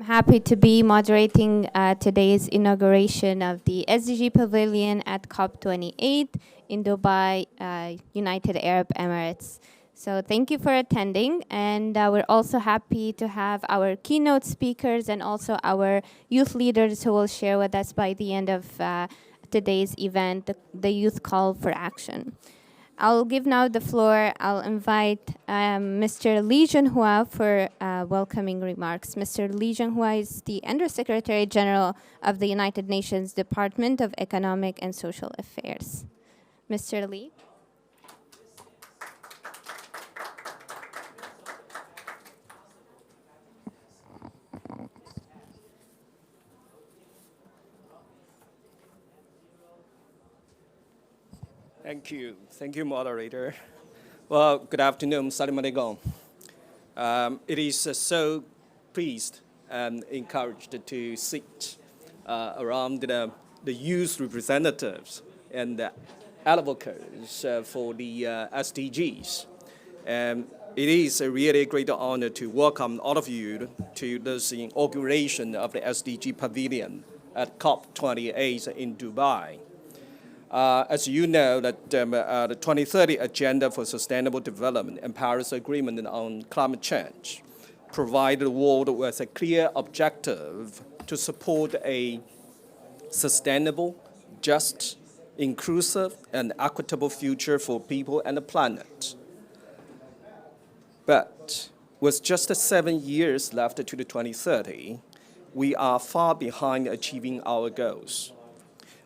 I'm happy to be moderating today's inauguration of the SDG Pavilion at COP28 in Dubai, United Arab Emirates. So thank you for attending, and we're also happy to have our keynote speakers and also our youth leaders who will share with us by the end of today's event the youth call for action. I'll give now the floor. I'll invite Mr. Li Junhua for welcoming remarks. Mr. Li Junhua is the Undersecretary General of the United Nations Department of Economic and Social Affairs. Mr. Li. Thank you, moderator. Well, good afternoon, Salam alaikum. It is so pleased and encouraged to sit around the youth representatives and the advocates for the SDGs. And it is a really great honor to welcome all of you to this inauguration of the SDG Pavilion at COP28 in Dubai. As you know, that the 2030 Agenda for Sustainable Development and Paris Agreement on Climate Change provide the world with a clear objective to support a sustainable, just, inclusive, and equitable future for people and the planet. But with just 7 years left to the 2030, we are far behind achieving our goals.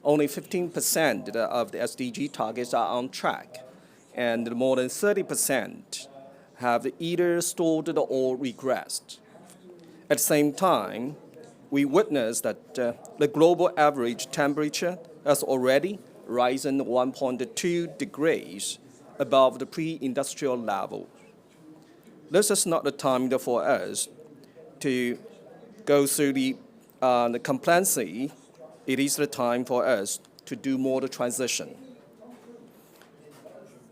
Only 15% of the SDG targets are on track, and more than 30% have either stalled or regressed. At the same time, we witness that the global average temperature has already risen 1.2 degrees above the pre-industrial level. This is not the time for us to go through the complexity. It is the time for us to do more the transition.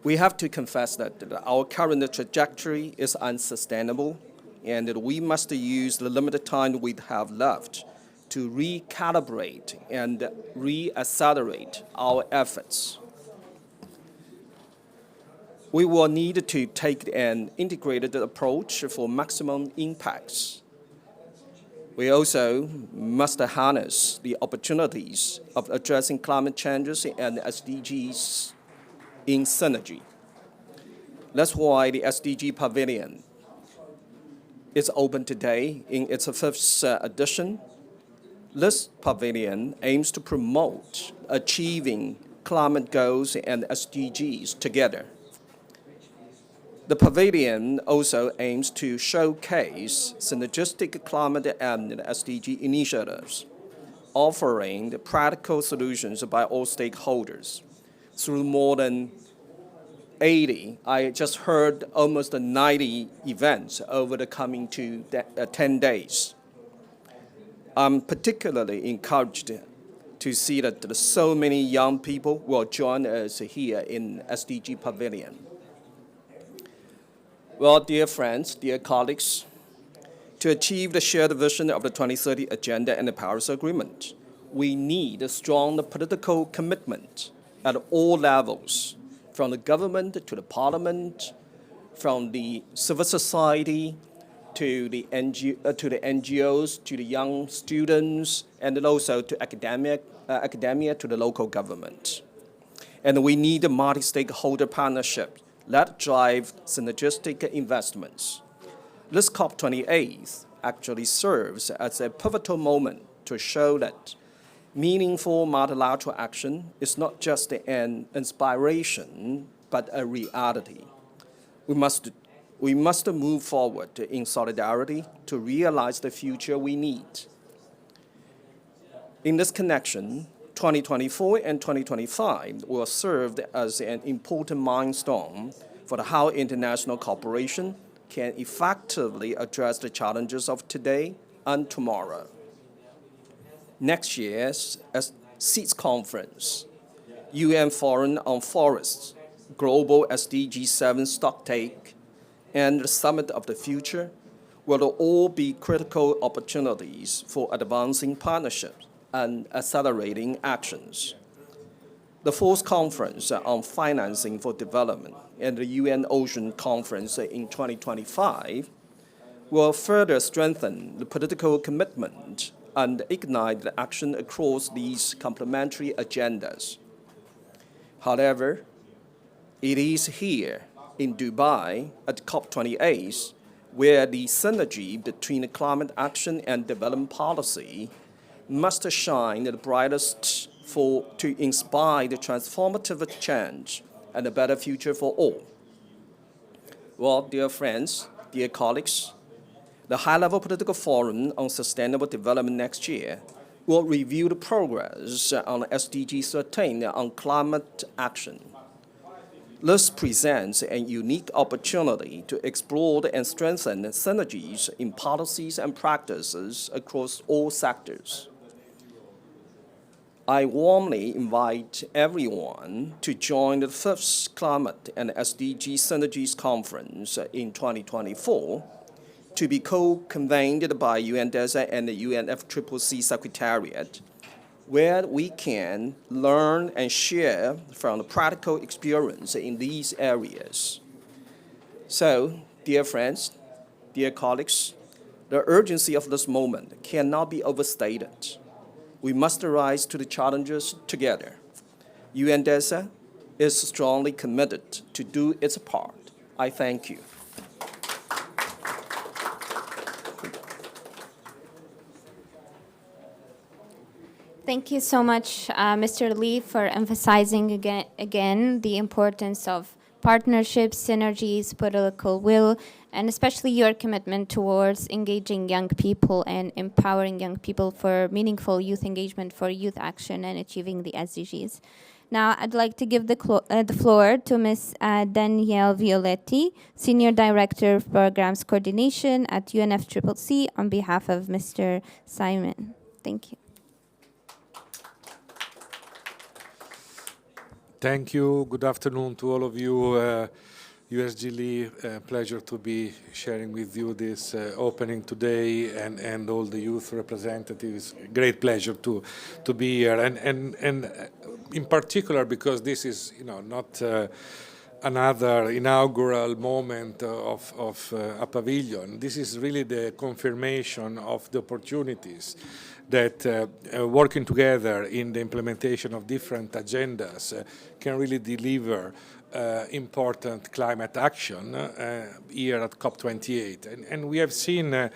We have to confess that our current trajectory is unsustainable, and that we must use the limited time we have left to recalibrate and reaccelerate our efforts. We will need to take an integrated approach for maximum impacts. We also must harness the opportunities of addressing climate changes and SDGs in synergy. That's why the SDG Pavilion is open today in its 5th edition. This pavilion aims to promote achieving climate goals and SDGs together. The pavilion also aims to showcase synergistic climate and SDG initiatives, offering the practical solutions by all stakeholders. Through more than 80, I just heard almost 90 events over the coming 10 days. I'm particularly encouraged to see that so many young people will join us here in SDG Pavilion. Well, dear friends, dear colleagues, to achieve the shared vision of the 2030 Agenda and the Paris Agreement, we need a strong political commitment at all levels, from the government to the parliament, from the civil society to the NGOs, to the young students, and also to academia to the local government. And we need a multi-stakeholder partnership that drive synergistic investments. This COP28 actually serves as a pivotal moment to show that meaningful multilateral action is not just an inspiration, but a reality. We must move forward in solidarity to realize the future we need. In this connection, 2024 and 2025 will serve as an important milestone for how international cooperation can effectively address the challenges of today and tomorrow. Next year's SEEDS Conference, UN Forum on Forests, Global SDG 7 Stocktake, and the Summit of the Future will all be critical opportunities for advancing partnerships and accelerating actions. The fourth conference on financing for development and the UN Ocean Conference in 2025 will further strengthen the political commitment and ignite the action across these complementary agendas. However, it is here in Dubai at COP28 where the synergy between climate action and development policy must shine the brightest to inspire the transformative change and a better future for all. Well, dear friends, dear colleagues, the High-Level Political Forum on Sustainable Development next year will review the progress on SDG 13 on climate action. This presents a unique opportunity to explore and strengthen synergies in policies and practices across all sectors. I warmly invite everyone to join the 5th Climate and SDG Synergies Conference in 2024 to be co-convened by UN DESA and the UNFCCC Secretariat, where we can learn and share from the practical experience in these areas. So, dear friends, dear colleagues, the urgency of this moment cannot be overstated. We must rise to the challenges together. UN DESA is strongly committed to do its part. I thank you. Thank you so much, Mr. Lee, for emphasizing again the importance of partnerships, synergies, political will, and especially your commitment towards engaging young people and empowering young people for meaningful youth engagement, for youth action, and achieving the SDGs. Now, I'd like to give the floor to Ms. Daniele Violetti, Senior Director of Programs Coordination at UNFCCC, on behalf of Mr. Simon. Thank you. Thank you. Good afternoon to all of you. USG Lee, pleasure to be sharing with you this opening today, and all the youth representatives. Great pleasure to be here, and in particular because this is not another inaugural moment of a pavilion. This is really the confirmation of the opportunities that working together in the implementation of different agendas can really deliver important climate action here at COP28. And we have seen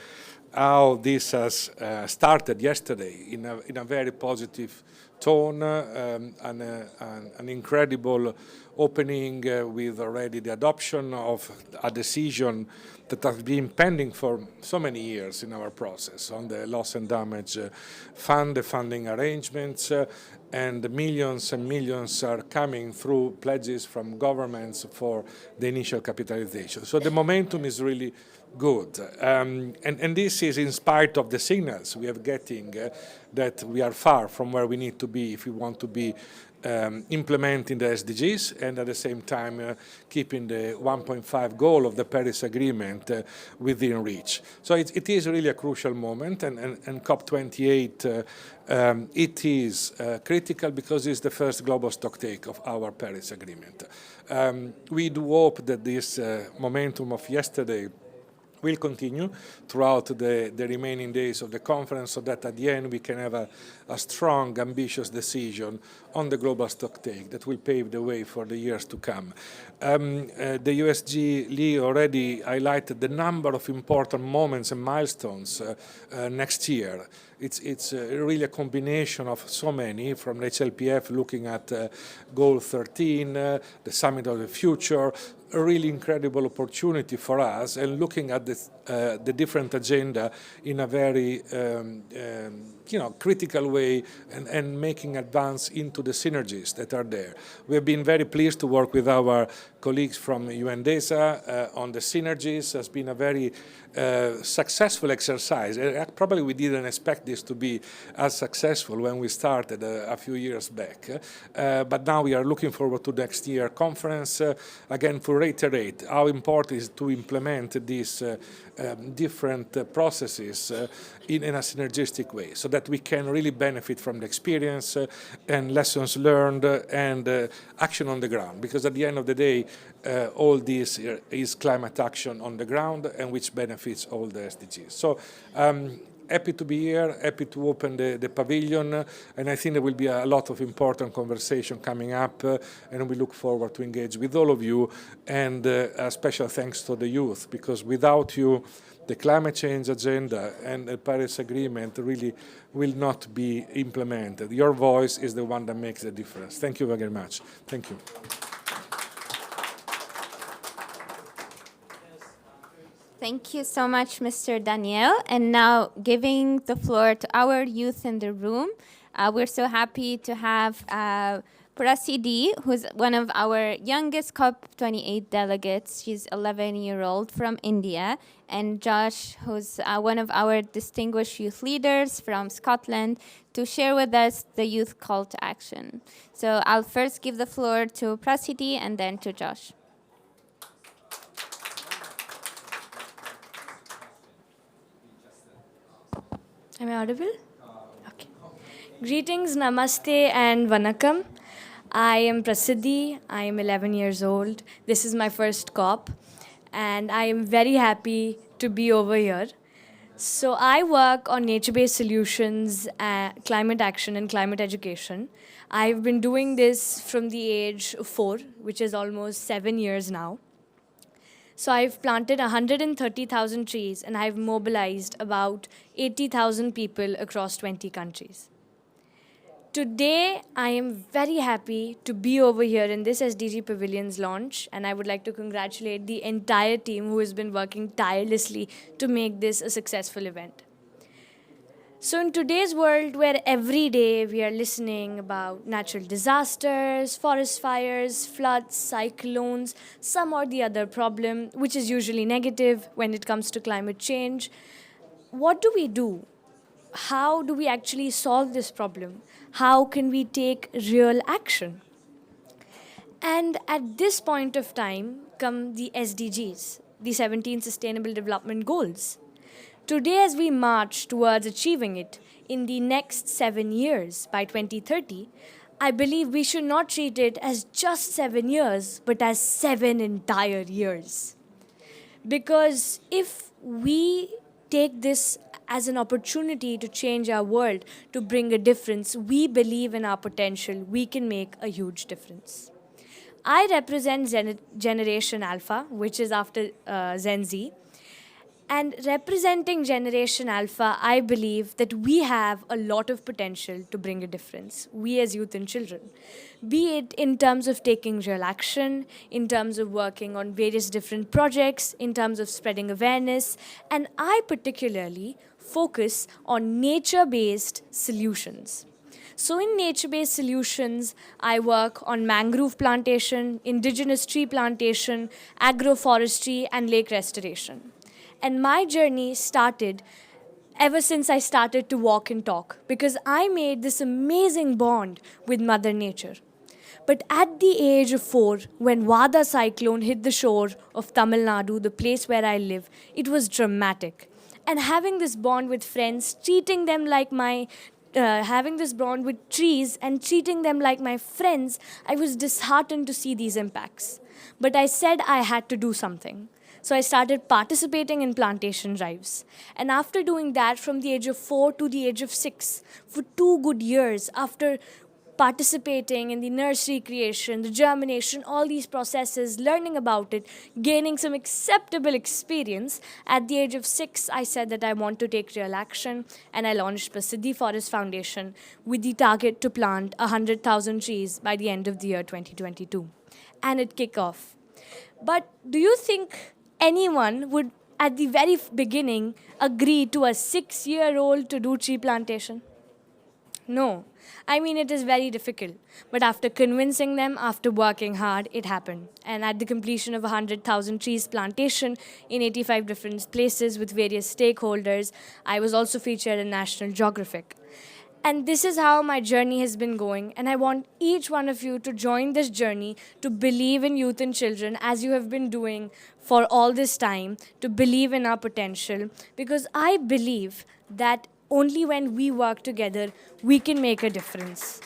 how this has started yesterday in a very positive tone, an incredible opening with already the adoption of a decision that has been pending for so many years in our process on the loss and damage fund, the funding arrangements, and millions and millions are coming through pledges from governments for the initial capitalization. So the momentum is really good. And this is in spite of the signals we are getting that we are far from where we need to be if we want to be implementing the SDGs and at the same time keeping the 1.5 goal of the Paris Agreement within reach. So it is really a crucial moment, and COP28 it is critical because it's the first global stocktake of our Paris Agreement. We do hope that this momentum of yesterday will continue throughout the remaining days of the conference, so that at the end we can have a strong, ambitious decision on the global stocktake that will pave the way for the years to come. The USG Lee already highlighted the number of important moments and milestones next year. It's really a combination of so many, from HLPF looking at Goal 13, the Summit of the Future, a really incredible opportunity for us, and looking at the different agenda in a very critical way, and making advance into the synergies that are there. We have been very pleased to work with our colleagues from UN DESA on the synergies. Has been a very successful exercise. Probably we didn't expect this to be as successful when we started a few years back. But now we are looking forward to next year conference, again, to reiterate how important it is to implement these different processes in a synergistic way, so that we can really benefit from the experience and lessons learned and action on the ground. Because at the end of the day, all this is climate action on the ground, and which benefits all the SDGs. So happy to be here, happy to open the pavilion, and I think there will be a lot of important conversation coming up, and we look forward to engage with all of you, and a special thanks to the youth, because without you, the climate change agenda and the Paris Agreement really will not be implemented. Your voice is the one that makes the difference. Thank you very much. Thank you. Thank you so much, Mr. Daniele. And now giving the floor to our youth in the room. We're so happy to have Prasiddhi, who's one of our youngest COP28 delegates. She's 11-year-old from India. And Josh, who's one of our distinguished youth leaders from Scotland, to share with us the youth call to action. So I'll first give the floor to Prasiddhi and then to Josh. Am I audible? Okay. Greetings, namaste, and vanakkam. I am Prasiddhi. I am 11 years old. This is my first COP, and I am very happy to be over here. So I work on nature-based solutions, climate action, and climate education. I've been doing this from the age of 4, which is almost 7 years now. So I've planted 130,000 trees, and I've mobilized about 80,000 people across 20 countries. Today, I am very happy to be over here in this SDG Pavilion's launch, and I would like to congratulate the entire team who has been working tirelessly to make this a successful event. So in today's world, where every day we are listening about natural disasters, forest fires, floods, cyclones, some or the other problem, which is usually negative when it comes to climate change, what do we do? How do we actually solve this problem? How can we take real action? And at this point of time come the SDGs, the 17 Sustainable Development Goals. Today, as we march towards achieving it in the next 7 years by 2030, I believe we should not treat it as just 7 years, but as 7 entire years. Because if we take this as an opportunity to change our world, to bring a difference, we believe in our potential, we can make a huge difference. I represent Generation Alpha, which is after Gen Z. And representing Generation Alpha, I believe that we have a lot of potential to bring a difference, we as youth and children. Be it in terms of taking real action, in terms of working on various different projects, in terms of spreading awareness, and I particularly focus on nature-based solutions. So in nature-based solutions, I work on mangrove plantation, indigenous tree plantation, agroforestry, and lake restoration. And my journey started ever since I started to walk and talk, because I made this amazing bond with Mother Nature. But at the age of 4, when Vada cyclone hit the shore of Tamil Nadu, the place where I live, it was dramatic. And having this bond with friends, treating them like having this bond with trees and treating them like my friends, I was disheartened to see these impacts. But I said I had to do something. So I started participating in plantation drives. And after doing that from the age of 4 to the age of 6, for 2 good years, after participating in the nursery creation, the germination, all these processes, learning about it, gaining some acceptable experience, at the age of 6, I said that I want to take real action, and I launched Prasiddhi Forest Foundation with the target to plant 100,000 trees by the end of the year 2022. And it kicked off. But do you think anyone would, at the very beginning, agree to a 6-year-old to do tree plantation? No. I mean, it is very difficult. But after convincing them, after working hard, it happened. And at the completion of 100,000 trees plantation in 85 different places with various stakeholders, I was also featured in National Geographic. And this is how my journey has been going. And I want each one of you to join this journey, to believe in youth and children as you have been doing for all this time, to believe in our potential. Because I believe that only when we work together, we can make a difference.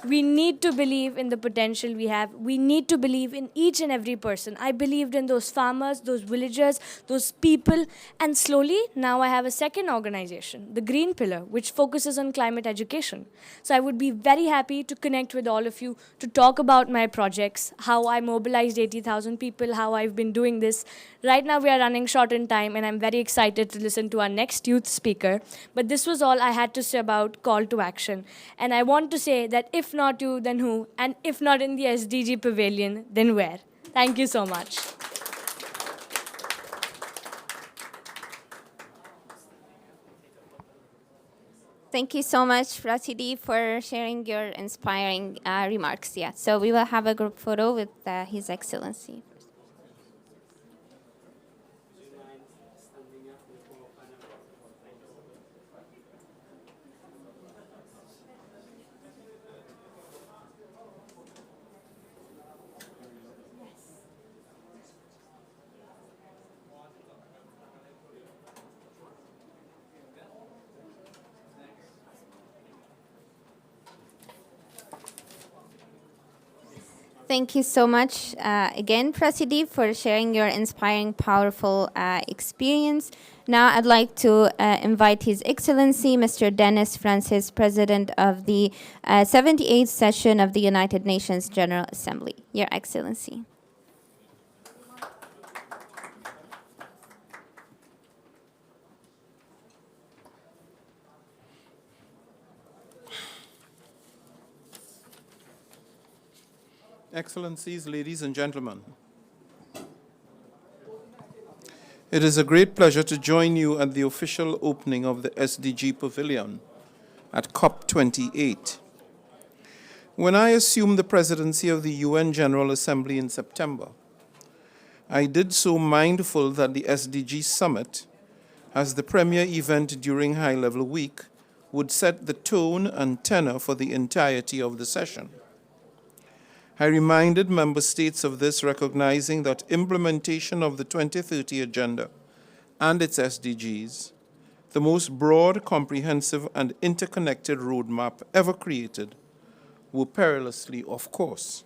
We need to believe in the potential we have. We need to believe in each and every person. I believed in those farmers, those villagers, those people. And slowly, now I have a second organization, the Green Pillar, which focuses on climate education. So I would be very happy to connect with all of you, to talk about my projects, how I mobilized 80,000 people, how I've been doing this. Right now, we are running short in time, and I'm very excited to listen to our next youth speaker. But this was all I had to say about call to action. And I want to say that if not you, then who? And if not in the SDG Pavilion, then where? Thank you so much. Thank you so much, Prasiddhi, for sharing your inspiring remarks. Yeah, so we will have a group photo with His Excellency. Thank you so much again, Prasiddhi, for sharing your inspiring, powerful experience. Now I'd like to invite His Excellency, Mr. Dennis Francis, President of the 78th session of the United Nations General Assembly. Your Excellency. Excellencies, ladies and gentlemen, it is a great pleasure to join you at the official opening of the SDG Pavilion at COP28. When I assumed the presidency of the UN General Assembly in September, I did so mindful that the SDG Summit, as the premier event during High Level Week, would set the tone and tenor for the entirety of the session. I reminded member states of this, recognizing that implementation of the 2030 Agenda and its SDGs, the most broad, comprehensive, and interconnected roadmap ever created, were perilously off course.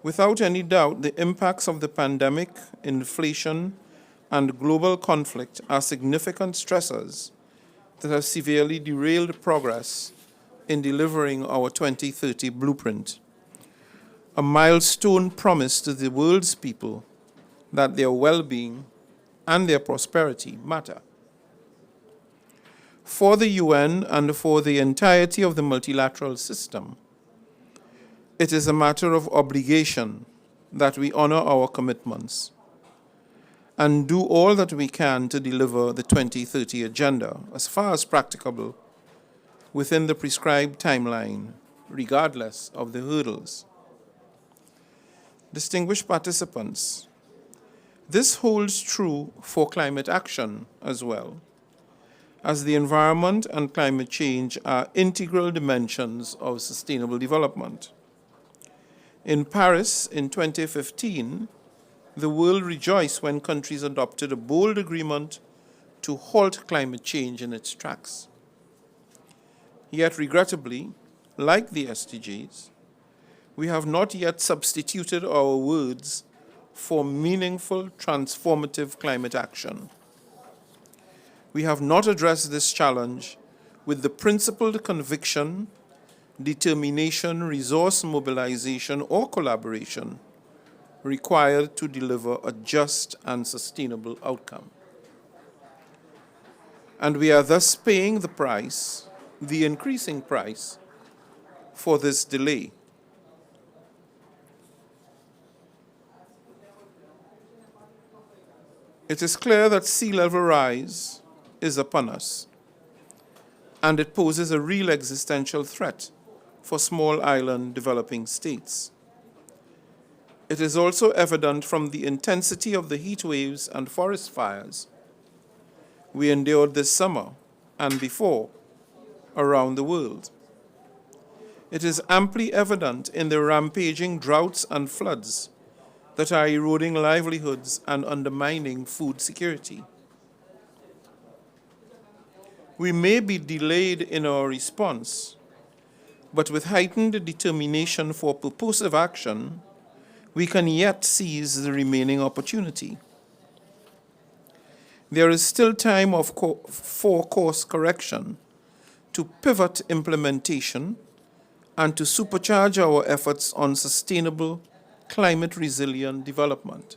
Without any doubt, the impacts of the pandemic, inflation, and global conflict are significant stressors that have severely derailed progress in delivering our 2030 blueprint, a milestone promise to the world's people that their well-being and their prosperity matter. For the UN and for the entirety of the multilateral system, it is a matter of obligation that we honor our commitments and do all that we can to deliver the 2030 Agenda as far as practicable within the prescribed timeline, regardless of the hurdles. Distinguished participants, this holds true for climate action as well, as the environment and climate change are integral dimensions of sustainable development. In Paris in 2015, the world rejoiced when countries adopted a bold agreement to halt climate change in its tracks. Yet regrettably, like the SDGs, we have not yet substituted our words for meaningful, transformative climate action. We have not addressed this challenge with the principled conviction, determination, resource mobilization, or collaboration required to deliver a just and sustainable outcome. And we are thus paying the price, the increasing price, for this delay. It is clear that sea level rise is upon us. and it poses a real existential threat for small island developing states. It is also evident from the intensity of the heat waves and forest fires we endured this summer and before around the world. It is amply evident in the rampaging droughts and floods that are eroding livelihoods and undermining food security. We may be delayed in our response, but with heightened determination for purposive action, we can yet seize the remaining opportunity. There is still time for course correction, to pivot implementation, and to supercharge our efforts on sustainable, climate-resilient development.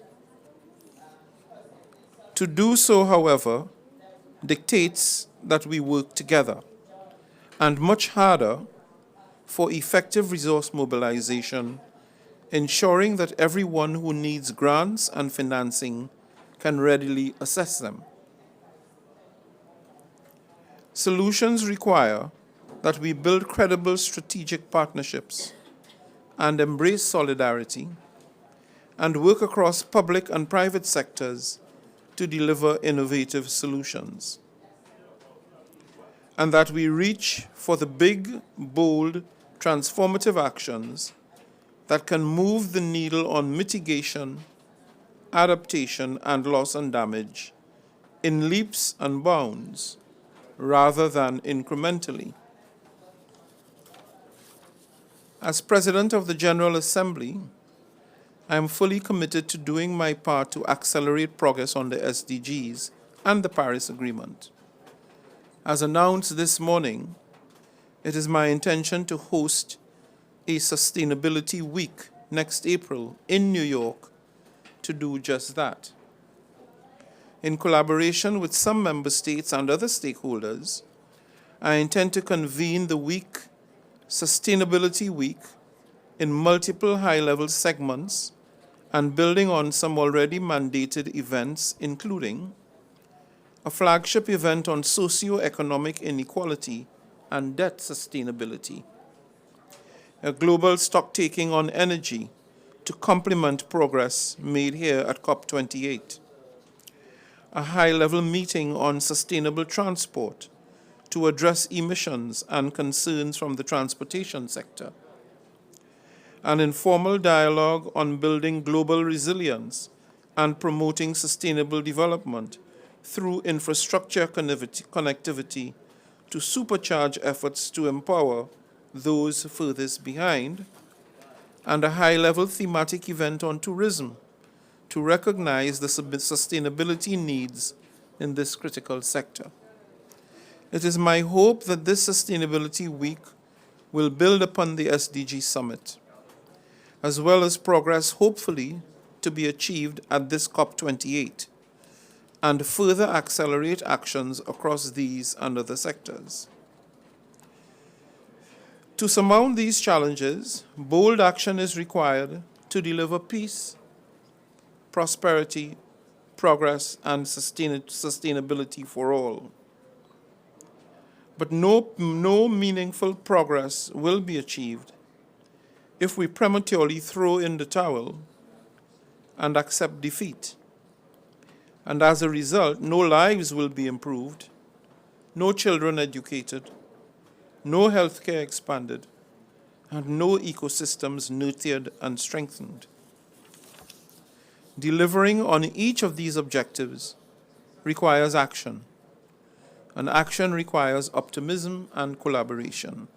To do so, however, dictates that we work together, and much harder for effective resource mobilization, ensuring that everyone who needs grants and financing can readily access them. Solutions require that we build credible strategic partnerships and embrace solidarity and work across public and private sectors to deliver innovative solutions. And that we reach for the big, bold, transformative actions that can move the needle on mitigation, adaptation, and loss and damage in leaps and bounds rather than incrementally. As President of the General Assembly, I am fully committed to doing my part to accelerate progress on the SDGs and the Paris Agreement. As announced this morning, it is my intention to host a Sustainability Week next April in New York to do just that. In collaboration with some member states and other stakeholders, I intend to convene the Sustainability Week in multiple high-level segments and building on some already mandated events, including a flagship event on socio-economic inequality and debt sustainability, a global stocktaking on energy to complement progress made here at COP28, a high-level meeting on sustainable transport to address emissions and concerns from the transportation sector, an informal dialogue on building global resilience and promoting sustainable development through infrastructure connectivity to supercharge efforts to empower those furthest behind, and a high-level thematic event on tourism to recognize the sustainability needs in this critical sector. It is my hope that this Sustainability Week will build upon the SDG Summit, as well as progress hopefully to be achieved at this COP28, and further accelerate actions across these and other sectors. To surmount these challenges, bold action is required to deliver peace, prosperity, progress, and sustainability for all. But no meaningful progress will be achieved if we prematurely throw in the towel and accept defeat. And as a result, no lives will be improved, no children educated, no healthcare expanded, and no ecosystems nurtured and strengthened. Delivering on each of these objectives requires action, and action requires optimism and collaboration.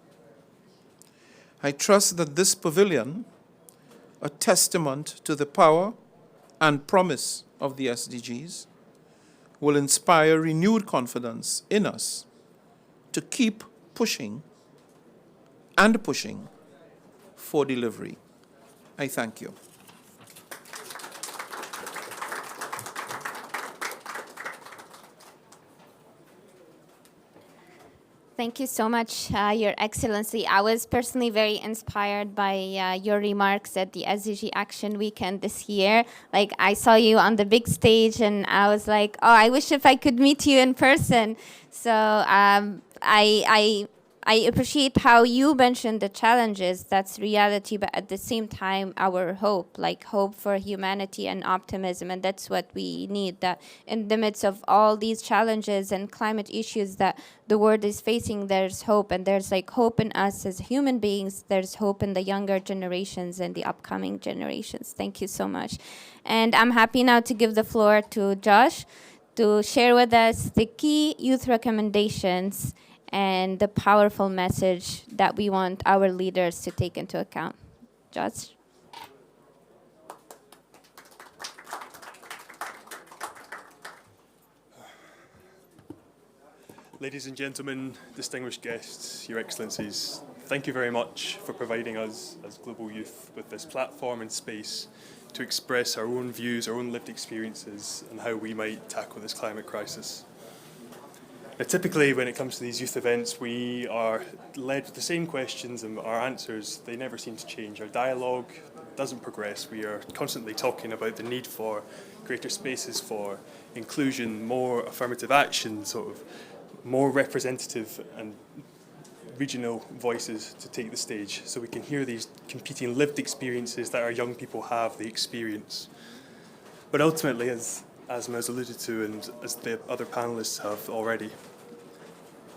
I trust that this pavilion, a testament to the power and promise of the SDGs, will inspire renewed confidence in us to keep pushing and pushing for delivery. I thank you. Thank you so much, Your Excellency. I was personally very inspired by your remarks at the SDG Action Weekend this year. Like, I saw you on the big stage, and I was like, oh, I wish if I could meet you in person. So I appreciate how you mentioned the challenges. That's reality, but at the same time, our hope, like hope for humanity and optimism. And that's what we need, that in the midst of all these challenges and climate issues that the world is facing, there's hope. And there's like hope in us as human beings. There's hope in the younger generations and the upcoming generations. Thank you so much. And I'm happy now to give the floor to Josh to share with us the key youth recommendations and the powerful message that we want our leaders to take into account. Josh? Ladies and gentlemen, distinguished guests, Your Excellencies, thank you very much for providing us as global youth with this platform and space to express our own views, our own lived experiences, and how we might tackle this climate crisis. Now, typically, when it comes to these youth events, we are led with the same questions, and our answers, they never seem to change. Our dialogue doesn't progress. We are constantly talking about the need for greater spaces for inclusion, more affirmative action, sort of more representative and regional voices to take the stage, so we can hear these competing lived experiences that our young people have, the experience. But ultimately, as Asma has alluded to, and as the other panellists have already,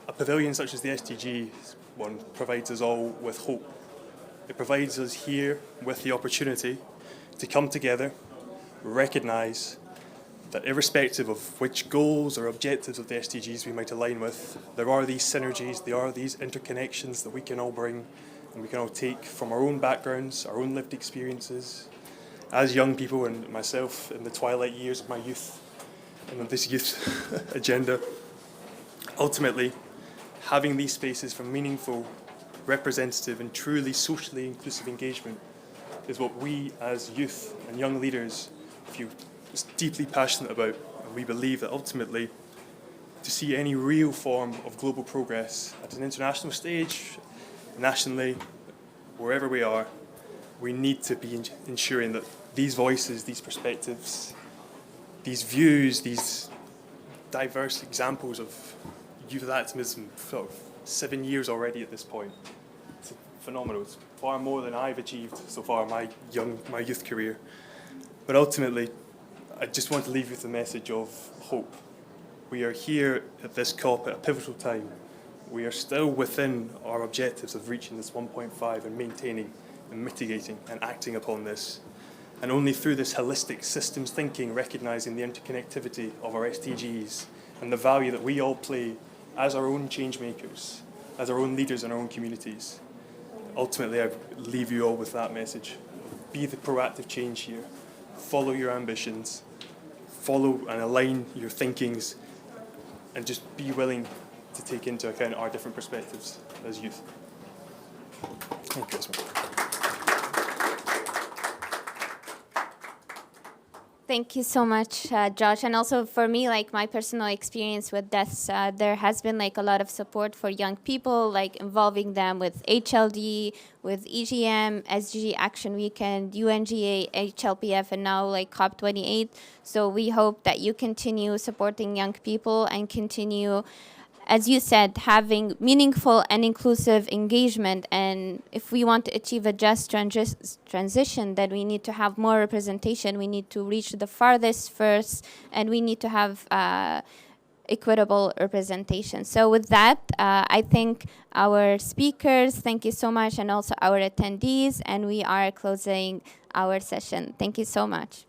a pavilion such as the SDG one provides us all with hope. It provides us here with the opportunity to come together, recognise that irrespective of which goals or objectives of the SDGs we might align with, there are these synergies, there are these interconnections that we can all bring and we can all take from our own backgrounds, our own lived experiences, as young people, and myself in the twilight years of my youth and of this youth agenda. Ultimately, having these spaces for meaningful, representative and truly socially inclusive engagement is what we as youth and young leaders feel deeply passionate about, and we believe that ultimately to see any real form of global progress at an international stage, nationally, wherever we are, we need to be ensuring that these voices, these perspectives, these views, these diverse examples of youth activism for 7 years already at this point. It's phenomenal. It's far more than I've achieved so far in my youth career. But ultimately, I just want to leave you with a message of hope. We are here at this COP at a pivotal time. We are still within our objectives of reaching this 1.5 and maintaining and mitigating and acting upon this. And only through this holistic systems thinking, recognising the interconnectivity of our SDGs and the value that we all play as our own change makers, as our own leaders in our own communities. Ultimately, I leave you all with that message. Be the proactive change here. Follow your ambitions. Follow and align your thinkings, and just be willing to take into account our different perspectives as youth. Thank you, Asma. Thank you so much, Josh. And also for me, like my personal experience with DESA, there has been like a lot of support for young people, like involving them with HLD, with EGM, SDG Action Weekend, UNGA, HLPF, and now like COP28. So we hope that you continue supporting young people and continue, as you said, having meaningful and inclusive engagement. And if we want to achieve a just transition, then we need to have more representation. We need to reach the farthest first, and we need to have equitable representation. So with that, I thank our speakers. Thank you so much, and also our attendees. And we are closing our session. Thank you so much.